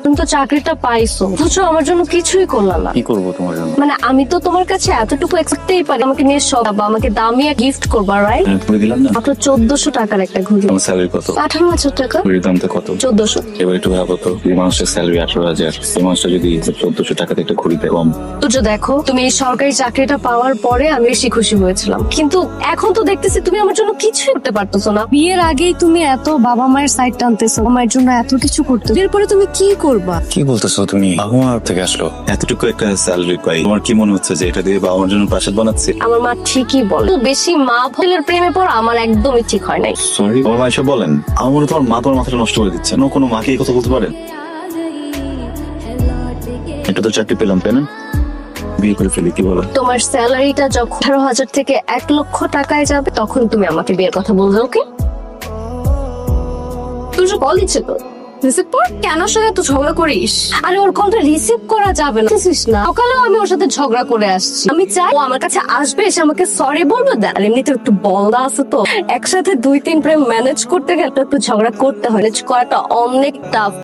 তুমি তো চাকরিটা পাইছো, অথচ আমার জন্য কিছুই করলা না। কি করবো তোমার জন্য? মানে আমি তো তোমার কাছে এতটুকু এক্সপেক্টই পারি আমাকে নিয়ে সব বা আমাকে দামি গিফট করবা, রাইট? করে দিলাম না। মাত্র 1400 টাকার একটা ঘড়ি। আমার স্যালারি কত? 18,000 টাকা। ঘড়ির দামটা কত? 1400। এবার একটু ভাবো তো, এই মানুষের স্যালারি 18,000, এই মানুষটা যদি 1400 টাকাতে একটা ঘড়ি দেয় কম। তো দেখো, তুমি এই সরকারি চাকরিটা পাওয়ার পরে আমি বেশি খুশি হয়েছিলাম, কিন্তু এখন তো দেখতেছি তুমি আমার জন্য কিছুই করতে পারতেছো না। বিয়ের আগেই তুমি এত বাবা মায়ের সাইড টানতেছো, আমার জন্য এত কিছু করতে, এরপরে তুমি কি করবা? কি বলতেছো তুমি? বাবা মা থেকে আসলো এতটুকু একটা স্যালারি পাই, তোমার কি মনে হচ্ছে যে এটা দিয়ে বাবা মার জন্য প্রাসাদ বানাচ্ছে? আমার মা ঠিকই বলে, বেশি মা ছেলের প্রেমে পড়া আমার একদমই ঠিক হয় নাই। সরি, আমার মা এসব বলেন? আমার মনে হয় তোমার মা তোমার মাথাটা নষ্ট করে দিচ্ছে। কোনো মাকে এই কথা বলতে পারেন? এটা তো চাকরি পেলাম, তাই না? বিয়ে করে ফেলি, কি বলো? তোমার স্যালারিটা যখন 18,000 থেকে 1,00,000 টাকায় যাবে, তখন তুমি আমাকে বিয়ের কথা বলবে, ওকে? তুই যে কল দিচ্ছে তো রিসিভ কর। কেন ওর সাথে তো ঝগড়া করিস? আরে ওর কলটা রিসিভ করা যাবে না, বুঝছিস না? সকালেও আমি ওর সাথে ঝগড়া করে আসছি। আমি চাই ও আমার কাছে আসবে, এসে আমাকে সরি বলবে। আর এমনিতে একটু বলদা আছে তো, একসাথে 2-3 প্রেম ম্যানেজ করতে গেলে একটু ঝগড়া করতে হয়। ম্যানেজ করাটা অনেক টাফ।